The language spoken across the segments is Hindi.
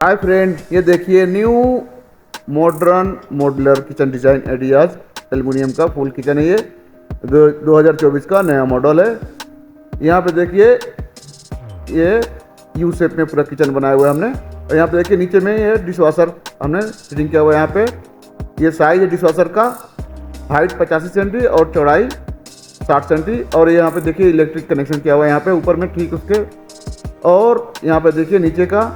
हाय फ्रेंड, ये देखिए new modern modular kitchen design ideas aluminium का फुल किचन है। ये 2024 का नया मॉडल है। यहाँ पे देखिए ये यू शेप में पूरा किचन बनाया हुआ है हमने। और यहाँ पे देखिए नीचे में ये डिशवाशर हमने फिटिंग किया हुआ है। यहाँ पे ये साइज है डिशवाशर का, हाइट 85 सेंटी और चौड़ाई 60 सेंटी। और यहाँ पे देखिए इलेक्ट्रिक कनेक्शन किया हुआ है यहाँ पे ऊपर में ठीक उसके। और यहाँ पे देखिए नीचे का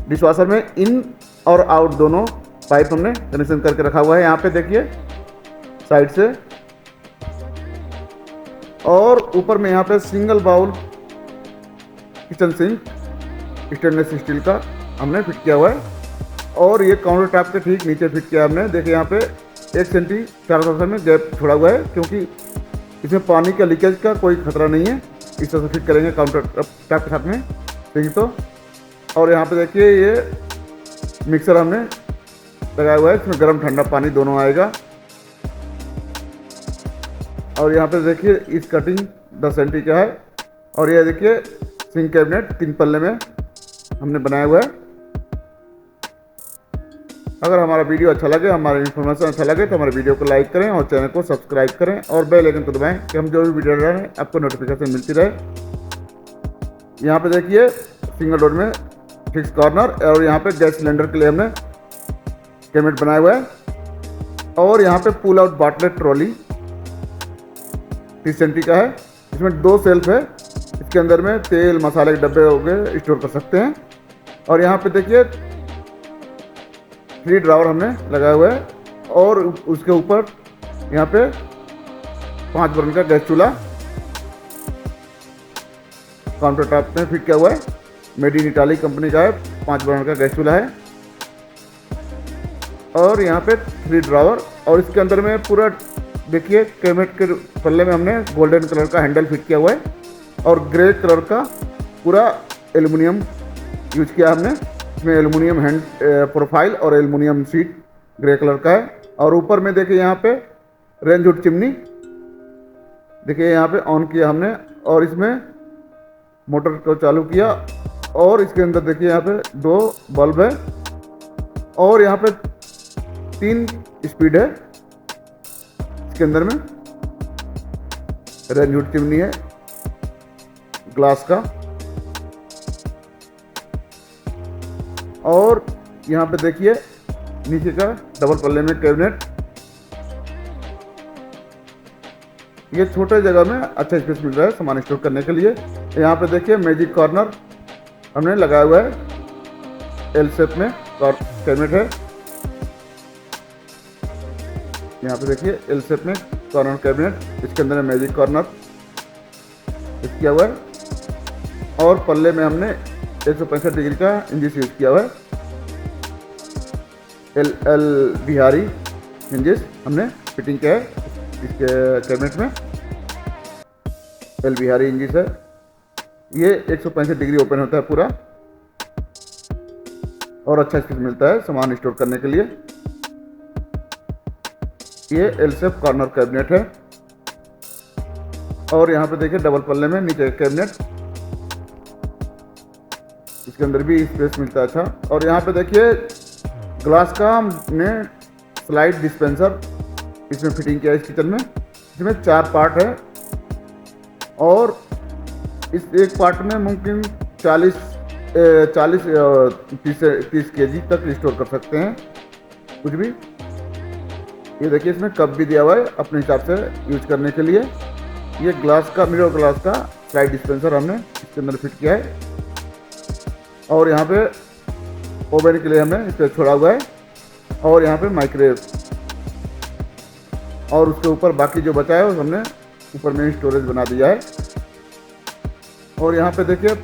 डिशवाशर में इन और आउट दोनों पाइप हमने कनेक्शन करके रखा हुआ है। यहाँ पे देखिए साइड से। और ऊपर में यहाँ पे single bowl kitchen sink stainless steel का हमने फिट किया हुआ है। और ये काउंटर टॉप के ठीक नीचे फिट किया हमने। देखिए यहाँ पे 1 सेंटी 4 में गैप छोड़ा हुआ है, क्योंकि इसमें पानी का लीकेज का कोई खतरा नहीं है। इस तरह से फिट करेंगे काउंटर टॉप के साथ में सिंक तो। और यहाँ पे देखिए ये मिक्सर हमने लगाया हुआ है, इसमें गर्म ठंडा पानी दोनों आएगा। और यहाँ पे देखिए इस कटिंग 10 सेंटी का है। और ये देखिए सिंक कैबिनेट 3 पल्ले में हमने बनाया हुआ है। अगर हमारा वीडियो अच्छा लगे, हमारा इन्फॉर्मेशन अच्छा लगे तो हमारे वीडियो को लाइक करें और चैनल को सब्सक्राइब करें और बेल आइकन को दबाएं कि हम जो भी वीडियो डाल रहे हैं आपको नोटिफिकेशन मिलती रहे। यहाँ पे देखिए सिंगल डोर में फिक्स कॉर्नर। और यहाँ पे गैस सिलेंडर के लिए हमने कैबिनेट बनाया हुआ है। और यहाँ पे पुल आउट बाटलेट ट्रॉली 30 सेंटी का है। इसमें 2 सेल्फ है, इसके अंदर में तेल मसाले के डब्बे हो गए स्टोर कर सकते हैं। और यहाँ पे देखिए 3 ड्रावर हमने लगाया हुआ है। और उसके ऊपर यहाँ पे 5 बर्नर का गैस चूल्हा काउंटर टॉप में फिट किया हुआ है। मेड इन इटाली कंपनी का है, 5 बर्नर का गैस चूल्हा है। और यहाँ पे 3 ड्रावर। और इसके अंदर में पूरा देखिए कैबिनेट के पल्ले में हमने गोल्डन कलर का हैंडल फिट किया हुआ है। और ग्रे कलर का पूरा एल्युमिनियम यूज किया हमने। इसमें एल्युमिनियम हैंड प्रोफाइल और एल्युमिनियम सीट ग्रे कलर का है। और ऊपर में देखिए यहाँ पे रेंज हुड चिमनी देखिए यहाँ पे ऑन किया हमने। और इसमें मोटर को चालू किया। और इसके अंदर देखिए यहाँ पे 2 बल्ब है। और यहाँ पे 3 स्पीड है। इसके अंदर में रेंज हुड चिमनी है ग्लास का। और यहाँ पे देखिए नीचे का डबल पल्ले में कैबिनेट। ये छोटे जगह में अच्छा स्पेस मिल रहा है सामान स्टोर करने के लिए। यहाँ पे देखिए मैजिक कॉर्नर हमने लगाया हुआ है, एल शेप में कैबिनेट है। यहाँ पे देखिए एल शेप में कॉर्नर कैबिनेट, इसके अंदर मैजिक कॉर्नर फिट किया हुआ है। और पल्ले में हमने 165 डिग्री का इंजिस यूज किया हुआ है। एल बिहारी इंजिस हमने फिटिंग किया है इसके कैबिनेट में। एल बिहारी इंजिस है। ये 165 डिग्री ओपन होता है पूरा। और अच्छा स्पेस मिलता है सामान स्टोर करने के लिए। ये एल शेप कॉर्नर कैबिनेट है। और यहाँ पे देखिए डबल पल्ले में नीचे कैबिनेट, इसके अंदर भी स्पेस मिलता है अच्छा। और यहाँ पे देखिए ग्लास का हमने स्लाइड डिस्पेंसर इसमें फिटिंग किया है इस किचन में। इसमें 4 पार्ट है। और इस एक पार्ट में मुमकिन 30 केजी तक स्टोर कर सकते हैं कुछ भी। ये देखिए इसमें कप भी दिया हुआ है अपने हिसाब से यूज करने के लिए। ये ग्लास का मिरर ग्लास का स्लाइड डिस्पेंसर हमने इसके अंदर फिट किया है। और यहाँ पे ओवन के लिए हमने इस पर छोड़ा हुआ है। और यहाँ पे माइक्रोवेव। और उसके ऊपर बाकी जो बचा है वो हमने ऊपर में स्टोरेज बना दिया है। और यहाँ पे देखिए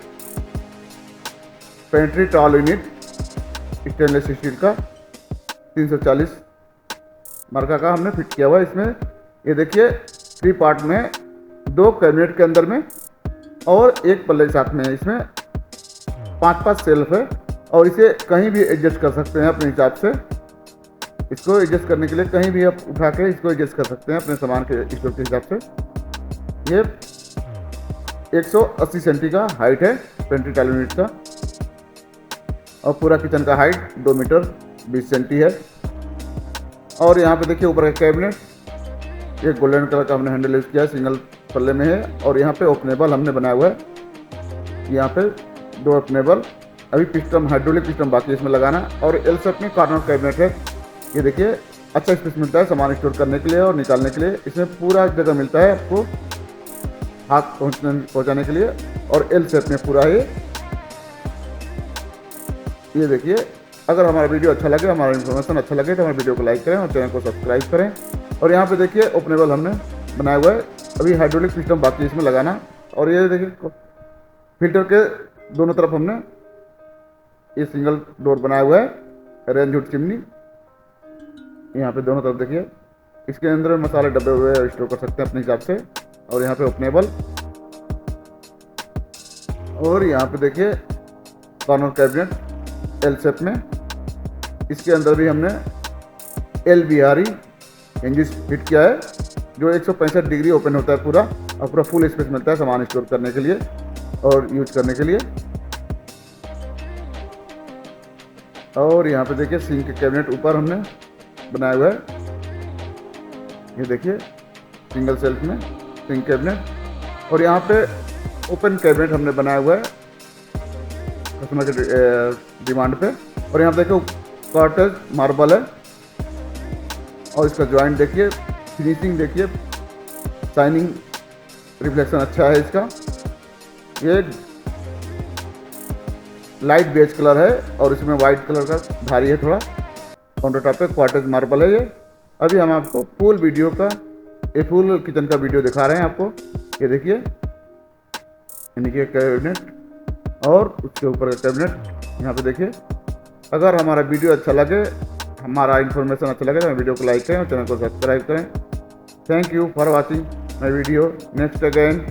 pantry tall unit stainless steel का 340 मार्का का हमने फिट किया हुआ है इसमें। ये देखिए 3 पार्ट में 2 कैबिनेट के अंदर में और 1 पल्ले के साथ में। इसमें 5 सेल्फ है। और इसे कहीं भी एडजस्ट कर सकते हैं अपने हिसाब से। इसको एडजस्ट करने के लिए कहीं भी आप उठा के इसको एडजस्ट कर सकते हैं अपने सामान के स्टोर के हिसाब से। ये 180 सेंटी का हाइट है पेंट्री टॉल यूनिट का। और पूरा किचन का हाइट 2 मीटर 20 सेंटी है। और यहाँ पे देखिए ऊपर का कैबिनेट, ये गोल्डन कलर का हमने हैंडल यूज़ किया है, सिंगल पल्ले में है। और यहाँ पे ओपनेबल हमने बनाया हुआ है, यहाँ पे 2 ओपनेबल। अभी पिस्टन, हाइड्रोलिक पिस्टन बाकी है इसमें लगाना। और एल शेप में कॉर्नर कैबिनेट है। ये देखिए अच्छा स्पेस मिलता है सामान स्टोर करने के लिए और निकालने के लिए। इसमें पूरा जगह मिलता है आपको हाथ पहुँचाने के लिए। और एल शेप में पूरा है। ये देखिए, अगर हमारा वीडियो अच्छा लगे, हमारा इन्फॉर्मेशन अच्छा लगे तो हमारे वीडियो को लाइक करें और चैनल को सब्सक्राइब करें। और यहाँ पे देखिए ओपनेबल हमने बनाया हुआ है। अभी हाइड्रोलिक सिस्टम बाकी है इसमें लगाना। और ये देखिए फिल्टर के दोनों तरफ हमने ये सिंगल डोर बनाया हुआ है, रेंज हुड चिमनी। यहाँ पे दोनों तरफ देखिए, इसके अंदर मसाले डब्बे हुए स्टोर कर सकते हैं अपने हिसाब से। और यहाँ पे ओपनेबल। और यहाँ पे देखिए कॉर्नर कैबिनेट एल शेप में, इसके अंदर भी हमने LVRE हिंजिस फिट किया है, जो 165 डिग्री ओपन होता है पूरा। और पूरा फुल स्पेस मिलता है सामान स्टोर करने के लिए और यूज करने के लिए। और यहाँ पे देखिए सिंक कैबिनेट ऊपर हमने बनाया हुआ है। ये देखिए सिंगल सेल्फ में सिंक कैबिनेट। और यहाँ पे ओपन कैबिनेट हमने बनाया हुआ है कस्टमर के डिमांड पे। और यहाँ पे देखो कॉर्टेज मार्बल है। और इसका जॉइंट देखिए, फिनिशिंग देखिए, शाइनिंग रिफ्लेक्शन अच्छा है इसका। ये लाइट बेज कलर है और इसमें वाइट कलर का भारी है थोड़ा। काउंटर टॉप पे क्वार्टेज मार्बल है ये। अभी हम आपको फुल वीडियो का, ये फुल किचन का वीडियो दिखा रहे हैं आपको। ये देखिए यानी कि कैबिनेट और उसके ऊपर का कैबिनेट। यहाँ पे देखिए, अगर हमारा वीडियो अच्छा लगे, हमारा इन्फॉर्मेशन अच्छा लगे तो वीडियो को लाइक करें और चैनल को सब्सक्राइब करें। Thank you for watching my video. Next again.